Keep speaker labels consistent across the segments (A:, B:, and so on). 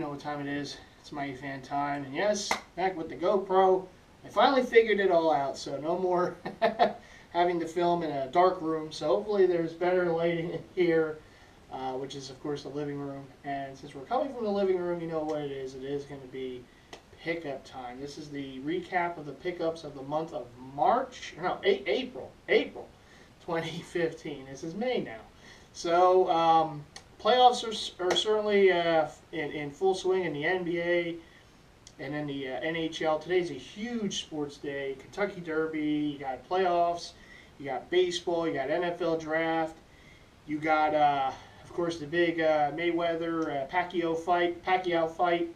A: know what time it is. It's Mighty Fan time. And yes, back with the GoPro. I finally figured it all out, so no more having to film in a dark room. So hopefully there's better lighting in here, which is, of course, the living room. And since we're coming from the living room, you know what it is. It is going to be pickup time. This is the recap of the pickups of the month of April 2015. This is May now. So playoffs are certainly in full swing in the NBA and in the NHL. Today's a huge sports day. Kentucky Derby, you got playoffs, you got baseball, you got NFL draft, you got, of course, the big Mayweather Pacquiao fight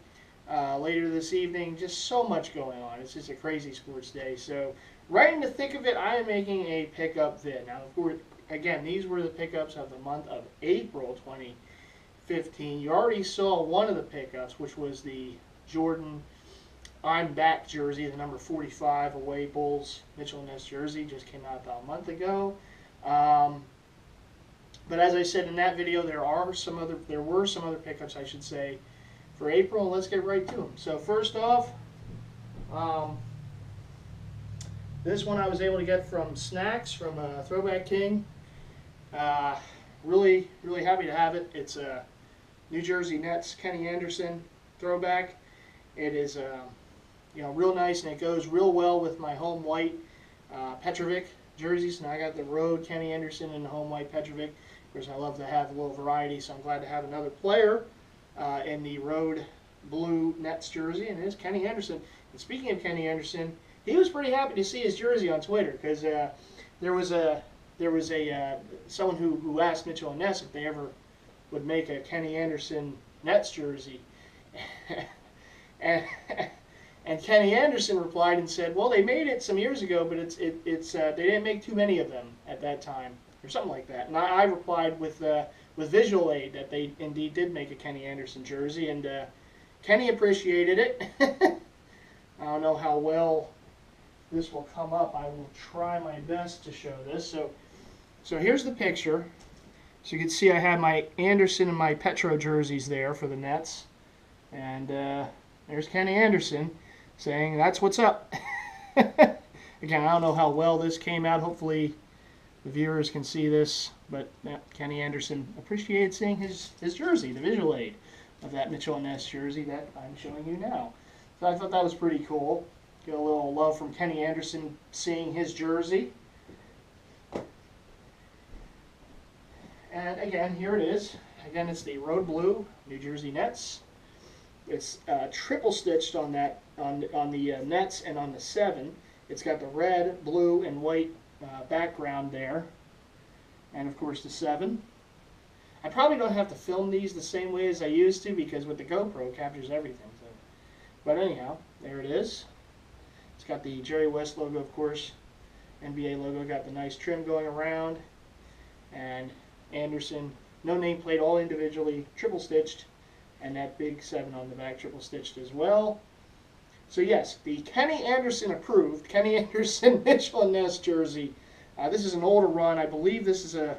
A: later this evening. Just so much going on. It's just a crazy sports day. So right in the thick of it, I am making a pickup vid. Now, of course, again, these were the pickups of the month of April 2015. You already saw one of the pickups, which was the Jordan I'm Back jersey, the number 45 away Bulls Mitchell&Ness jersey, just came out about a month ago. But as I said in that video, there were some other pickups, I should say, for April. Let's get right to them. So first off, this one I was able to get from Snacks from Throwback King. Really happy to have it. It's a New Jersey Nets Kenny Anderson throwback. It is real nice, and it goes real well with my home white Petrovic jerseys. Now I got the road Kenny Anderson and the home white Petrovic. Of course, I love to have a little variety, so I'm glad to have another player in the road blue Nets jersey, and it is Kenny Anderson. And speaking of Kenny Anderson, he was pretty happy to see his jersey on Twitter, because there was someone who asked Mitchell&Ness if they ever would make a Kenny Anderson Nets jersey. And Kenny Anderson replied and said, well, they made it some years ago, but they didn't make too many of them at that time, or something like that. And I replied with visual aid that they indeed did make a Kenny Anderson jersey, and Kenny appreciated it. I don't know how well this will come up. I will try my best to show this. So here's the picture. So you can see I have my Anderson and my Petro jerseys there for the Nets. And there's Kenny Anderson saying, that's what's up. Again, I don't know how well this came out. Hopefully the viewers can see this. But Kenny Anderson appreciated seeing his jersey, the visual aid of that Mitchell&Ness jersey that I'm showing you now. So I thought that was pretty cool. Get a little love from Kenny Anderson seeing his jersey. And again, here it is. Again, it's the road blue New Jersey Nets. It's triple stitched on that on the Nets and on the 7. It's got the red, blue, and white background there, and of course the 7. I probably don't have to film these the same way as I used to, because with the GoPro it captures everything. So. But anyhow, there it is. It's got the Jerry West logo, of course, NBA logo. Got the nice trim going around, and Anderson, no nameplate, all individually triple stitched. And that big 7 on the back, triple stitched as well. So yes, the Kenny Anderson approved, Kenny Anderson Mitchell&Ness jersey. This is an older run. I believe this is a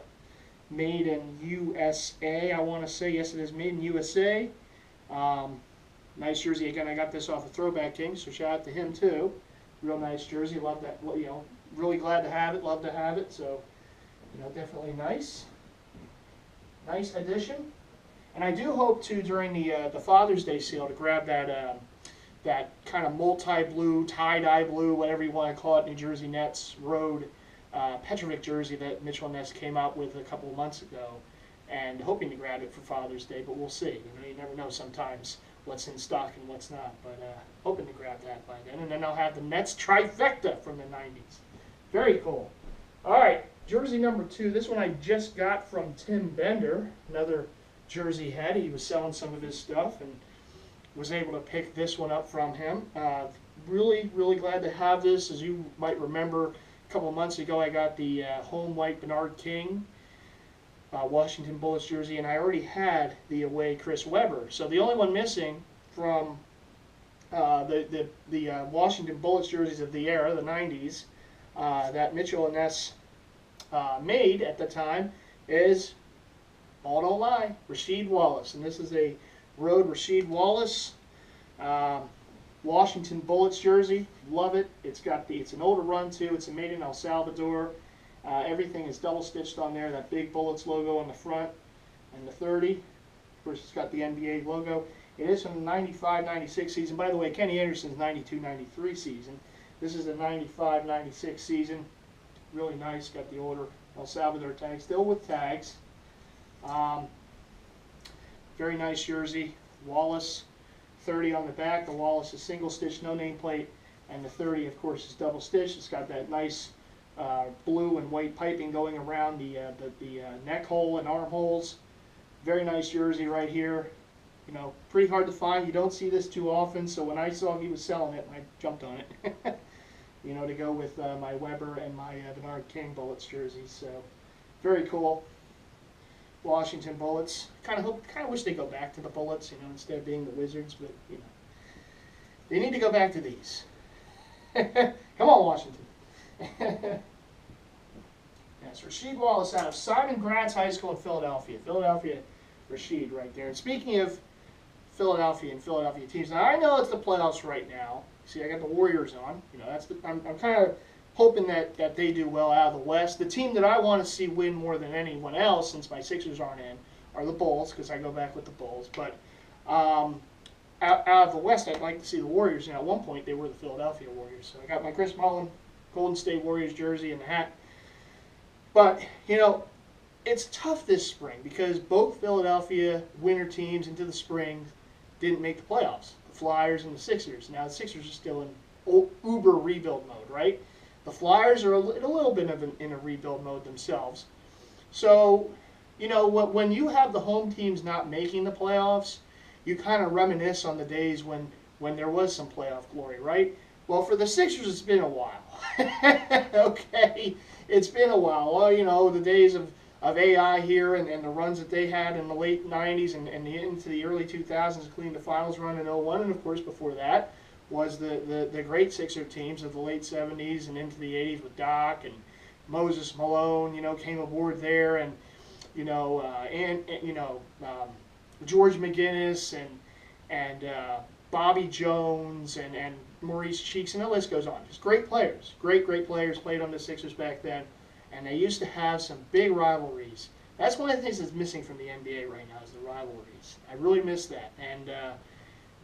A: made in USA. I want to say, yes, it is made in USA. Nice jersey. Again, I got this off of Throwback King, so shout out to him too. Real nice jersey. Love that. Really glad to have it. Love to have it. So, definitely nice. Nice addition. And I do hope to, during the Father's Day sale, to grab that kind of multi-blue, tie-dye blue, whatever you want to call it, New Jersey Nets road Petrovic jersey that Mitchell&Ness came out with a couple of months ago, and hoping to grab it for Father's Day, but we'll see. You never know sometimes what's in stock and what's not, but hoping to grab that by then. And then I'll have the Nets trifecta from the 90s. Very cool. All right, jersey number 2. This one I just got from Tim Bender, another jersey head. He was selling some of his stuff and was able to pick this one up from him. Really glad to have this. As you might remember, a couple of months ago I got the home white Bernard King Washington Bullets jersey, and I already had the away Chris Webber. So the only one missing from the Washington Bullets jerseys of the era, the 90s, that Mitchell&Ness made at the time is, all don't lie, Rasheed Wallace. And this is a road Rasheed Wallace. Washington Bullets jersey, love it. It's an older run too. It's made in El Salvador. Everything is double stitched on there. That big Bullets logo on the front and the 30. Of course, it's got the NBA logo. It is from the 95-96 season. By the way, Kenny Anderson's 92-93 season. This is the 95-96 season. Really nice. Got the older El Salvador tag, still with tags. Very nice jersey. Wallace, 30 on the back. The Wallace is single stitch, no nameplate, and the 30, of course, is double stitched. It's got that nice blue and white piping going around the neck hole and armholes. Very nice jersey right here. You know, pretty hard to find. You don't see this too often, so when I saw he was selling it, I jumped on it. You know, to go with my Weber and my Bernard King Bullets jerseys. So, very cool. Washington Bullets. Kind of wish they go back to the Bullets, you know, instead of being the Wizards, but you know, they need to go back to these. Come on, Washington. Yes, Rasheed Wallace out of Simon Gratz High School in Philadelphia. Philadelphia, Rasheed right there. And speaking of Philadelphia and Philadelphia teams, now I know it's the playoffs right now. See, I got the Warriors on. You know, I'm kind of hoping that they do well out of the West. The team that I want to see win more than anyone else, since my Sixers aren't in, are the Bulls, because I go back with the Bulls. But out of the West, I'd like to see the Warriors. You know, at one point, they were the Philadelphia Warriors. So I got my Chris Mullin Golden State Warriors jersey and the hat. But, you know, it's tough this spring because both Philadelphia winter teams into the spring didn't make the playoffs. The Flyers and the Sixers. Now, the Sixers are still in uber rebuild mode, right? The Flyers are in a little bit in a rebuild mode themselves. So, you know, when you have the home teams not making the playoffs, you kind of reminisce on the days when there was some playoff glory, right? Well, for the Sixers, it's been a while. Okay? It's been a while. Well, you know, the days of AI here and the runs that they had in the late 90s and into the early 2000s, including the finals run in 01, and of course before that was the great Sixer teams of the late 70s and into the 80s with Doc and Moses Malone, you know, came aboard there, and you know, George McGinnis and Bobby Jones and Maurice Cheeks, and the list goes on. Just great players, great players played on the Sixers back then, and they used to have some big rivalries. That's one of the things that's missing from the NBA right now is the rivalries. I really miss that. And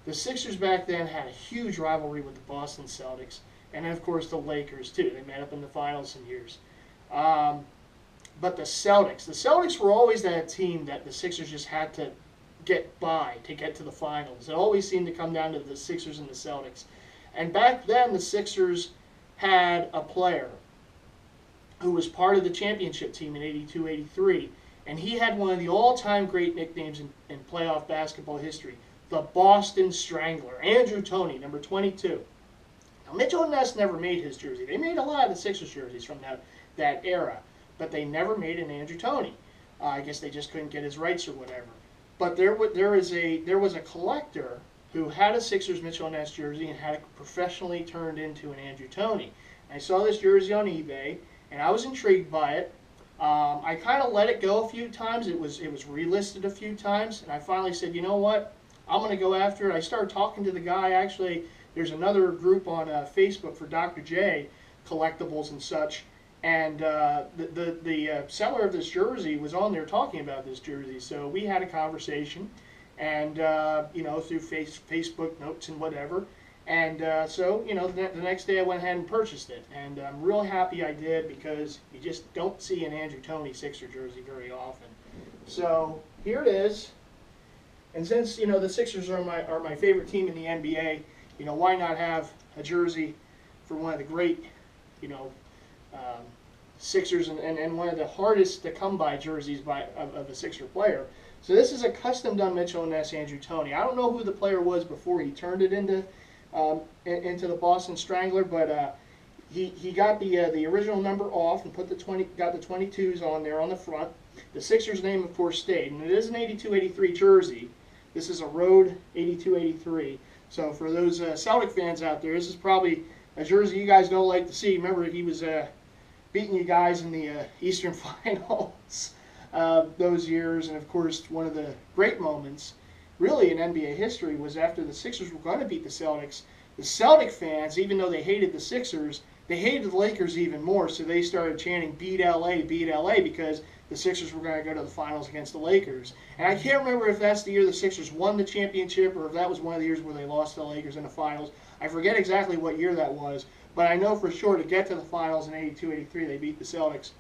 A: the Sixers back then had a huge rivalry with the Boston Celtics, and then of course the Lakers too. They met up in the finals some years. But the Celtics were always that team that the Sixers just had to get by to get to the finals. It always seemed to come down to the Sixers and the Celtics. And back then, the Sixers had a player who was part of the championship team in 82-83, and he had one of the all-time great nicknames in playoff basketball history, the Boston Strangler, Andrew Toney, number 22. Now, Mitchell&Ness never made his jersey. They made a lot of the Sixers jerseys from that era, but they never made an Andrew Toney. I guess they just couldn't get his rights or whatever. But there was a collector who had a Sixers Mitchell&Ness jersey and had it professionally turned into an Andrew Toney. I saw this jersey on eBay, and I was intrigued by it. I kind of let it go a few times. It was relisted a few times, and I finally said, you know what? I'm going to go after it. I started talking to the guy. Actually, there's another group on Facebook for Dr. J, collectibles and such, and the seller of this jersey was on there talking about this jersey. So we had a conversation, and you know, through Facebook notes and whatever. And so, you know, the next day I went ahead and purchased it, and I'm real happy I did because you just don't see an Andrew Toney Sixer jersey very often. So here it is. And since, you know, the Sixers are my favorite team in the NBA, you know, why not have a jersey for one of the great, you know, Sixers and one of the hardest to come by jerseys of a Sixer player. So this is a custom done Mitchell&Ness Andrew Toney. I don't know who the player was before he turned it into the Boston Strangler, but he got the original number off and got the 22s on there on the front. The Sixers name, of course, stayed, and it is an 82-83 jersey. This is a road 82-83. So for those Celtic fans out there, this is probably a jersey you guys don't like to see. Remember, he was beating you guys in the Eastern Finals those years, and of course, one of the great moments really in NBA history was after the Sixers were going to beat the Celtics. The Celtic fans, even though they hated the Sixers, they hated the Lakers even more, so they started chanting beat LA, because the Sixers were going to go to the finals against the Lakers. And I can't remember if that's the year the Sixers won the championship or if that was one of the years where they lost to the Lakers in the finals. I forget exactly what year that was, but I know for sure to get to the finals in 82-83, they beat the Celtics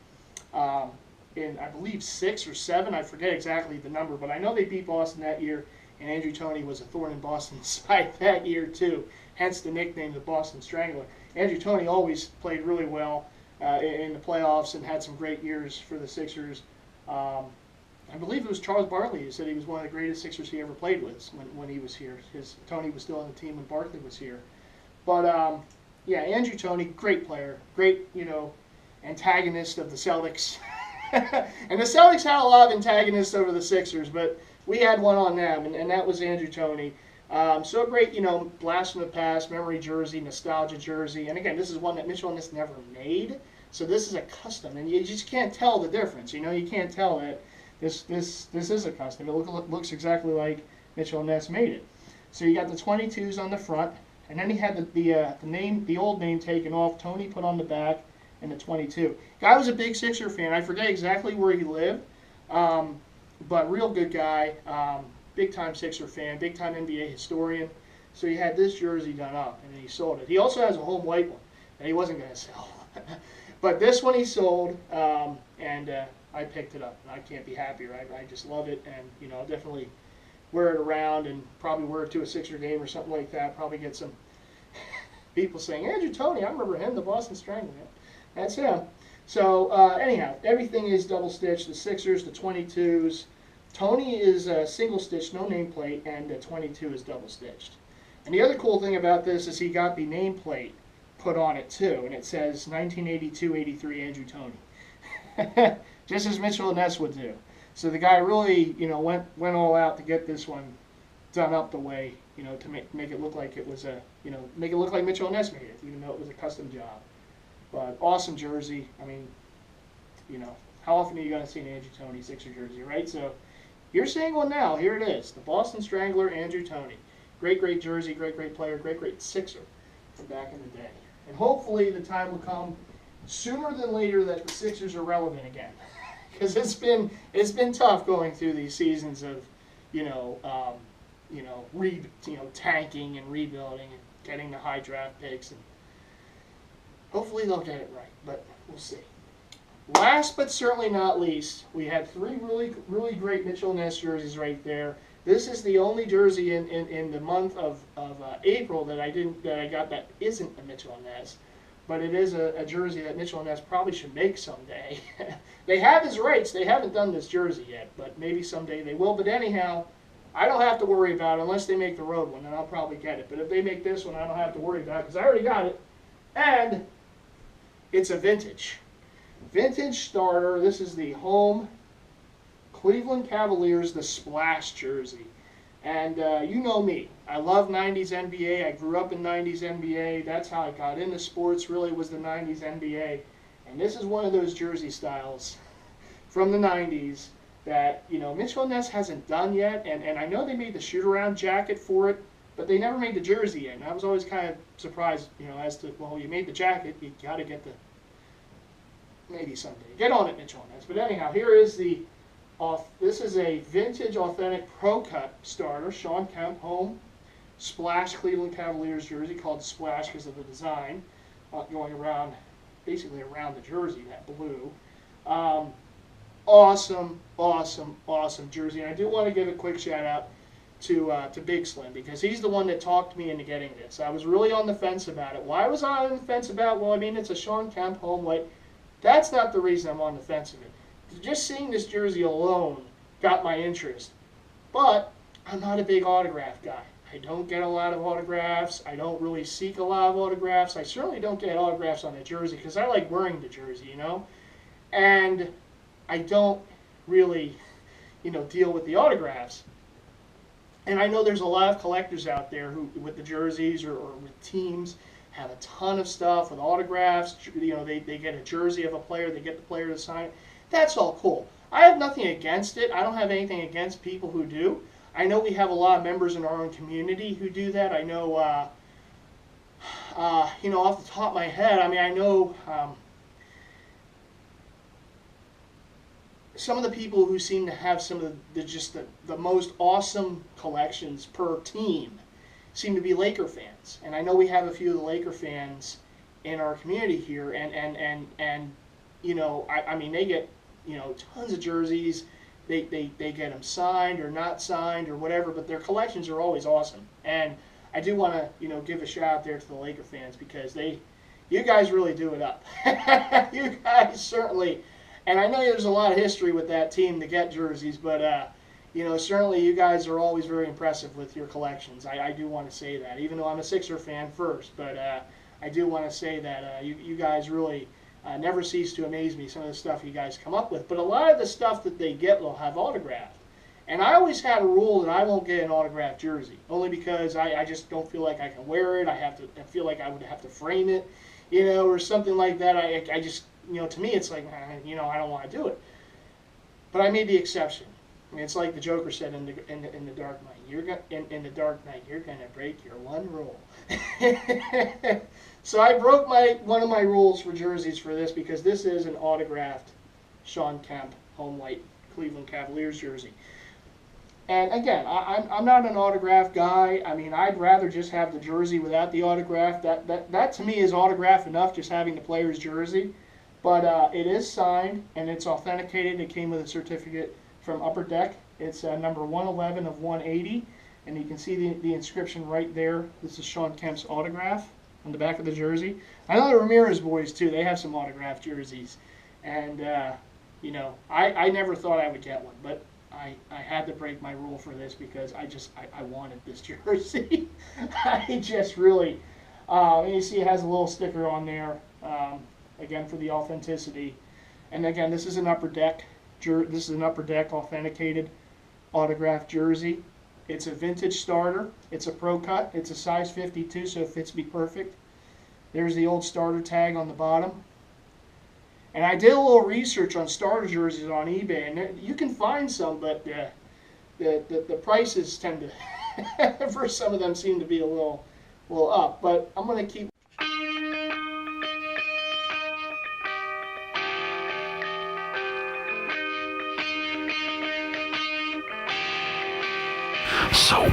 A: in, I believe, 6 or 7. I forget exactly the number, but I know they beat Boston that year, and Andrew Toney was a thorn in Boston's side that year too, hence the nickname the Boston Strangler. Andrew Toney always played really well in the playoffs and had some great years for the Sixers. I believe it was Charles Barkley who said he was one of the greatest Sixers he ever played with when he was here. Toney was still on the team when Barkley was here. But yeah, Andrew Toney, great player, great, antagonist of the Celtics. And the Celtics had a lot of antagonists over the Sixers, but we had one on them, and that was Andrew Toney. So a great, blast from the past, memory jersey, nostalgia jersey. And again, this is one that Mitchell&Ness never made, so this is a custom, and you just can't tell the difference. You can't tell that this is a custom. It looks exactly like Mitchell&Ness made it. So you got the 22s on the front, and then he had the old name taken off. Toney put on the back, and the 22. Guy was a big Sixer fan. I forget exactly where he lived, but real good guy. Big time Sixer fan, big time NBA historian. So he had this jersey done up, and then he sold it. He also has a home white one that he wasn't going to sell. But this one he sold, and I picked it up. I can't be happier. I just love it, and I'll definitely wear it around and probably wear it to a Sixer game or something like that. Probably get some people saying, Andrew Toney, I remember him, the Boston Strangler. That's him. So anyhow, everything is double stitched. The Sixers, the 22s. Toney is single stitched, no nameplate, and the 22 is double stitched. And the other cool thing about this is he got the nameplate put on it too, and it says 1982-83 Andrew Toney, just as Mitchell&Ness would do. So the guy really, went all out to get this one done up the way, to make it look like it was make it look like Mitchell&Ness made it, even though it was a custom job. But awesome jersey. I mean, how often are you going to see an Andrew Toney Sixer jersey, right? So you're seeing one now. Here it is, the Boston Strangler, Andrew Toney. Great, great jersey, great, great player, great, great Sixer from back in the day. And hopefully the time will come sooner than later that the Sixers are relevant again, because it's been tough going through these seasons of tanking and rebuilding and getting the high draft picks, and hopefully they'll get it right, but we'll see. Last but certainly not least, we had 3 really, really great Mitchell&Ness jerseys right there. This is the only jersey in the month of April that I got that isn't a Mitchell&Ness, but it is a jersey that Mitchell&Ness probably should make someday. They have his rights. They haven't done this jersey yet, but maybe someday they will. But anyhow, I don't have to worry about it unless they make the road one, and I'll probably get it. But if they make this one, I don't have to worry about it because I already got it. And it's a vintage starter. This is the home Cleveland Cavaliers, the Splash jersey. And you know me. I love 90s NBA. I grew up in 90s NBA. That's how I got into sports, really, was the 90s NBA. And this is one of those jersey styles from the 90s that, Mitchell&Ness hasn't done yet. And I know they made the shoot-around jacket for it, but they never made the jersey yet. And I was always kind of surprised, as to, well, you made the jacket, you got to get the, maybe someday. Get on it, Mitchell&Ness. But anyhow, here is this is a vintage, authentic Pro Cut starter, Sean Kemp, home Splash Cleveland Cavaliers jersey, called Splash because of the design, going around, basically around the jersey, that blue. Awesome, awesome, awesome jersey. And I do want to give a quick shout out to Big Slim, because he's the one that talked me into getting this. I was really on the fence about it. Why was I on the fence about? Well, I mean, it's a Sean Kemp home white. That's not the reason I'm on the fence of it. Just seeing this jersey alone got my interest. But I'm not a big autograph guy. I don't get a lot of autographs. I don't really seek a lot of autographs. I certainly don't get autographs on a jersey because I like wearing the jersey, And I don't really, deal with the autographs. And I know there's a lot of collectors out there who, with the jerseys or with teams, have a ton of stuff with autographs. They get a jersey of a player, they get the player to sign it. That's all cool. I have nothing against it. I don't have anything against people who do. I know we have a lot of members in our own community who do that. I know, off the top of my head, I mean, I know some of the people who seem to have some of the most awesome collections per team seem to be Laker fans. And I know we have a few of the Laker fans in our community here, and I mean, they get, tons of jerseys. They get them signed or not signed or whatever, but their collections are always awesome. And I do want to, give a shout out there to the Laker fans, because you guys really do it up. You guys certainly, and I know there's a lot of history with that team to get jerseys, but certainly you guys are always very impressive with your collections. I do want to say that, even though I'm a Sixer fan first, but I do want to say that you guys really never cease to amaze me, some of the stuff you guys come up with. But a lot of the stuff that they get will have autographed. And I always had a rule that I won't get an autographed jersey, only because I just don't feel like I can wear it. I feel like I would have to frame it, or something like that. I just, to me it's like, I don't want to do it. But I made the exception. I mean, it's like the Joker said in the Dark Knight. In the Dark Knight, you're gonna break your one rule. So I broke one of my rules for jerseys for this, because this is an autographed Shawn Kemp home white Cleveland Cavaliers jersey. And again, I'm not an autograph guy. I mean, I'd rather just have the jersey without the autograph. That to me is autograph enough, just having the player's jersey. But it is signed and it's authenticated. It came with a certificate from Upper Deck. It's number 111 of 180, and you can see the inscription right there. This is Shawn Kemp's autograph on the back of the jersey. I know the Ramirez boys too. They have some autographed jerseys, and I never thought I would get one, but I had to break my rule for this, because I wanted this jersey. I just really, you see it has a little sticker on there, again for the authenticity. And again, this is an Upper Deck. This is an Upper Deck authenticated autographed jersey. It's a vintage starter. It's a pro cut. It's a size 52, so it fits me perfect. There's the old starter tag on the bottom. And I did a little research on starter jerseys on eBay, and you can find some, but the prices tend to, for some of them, seem to be a little up. But I'm going to keep.
B: So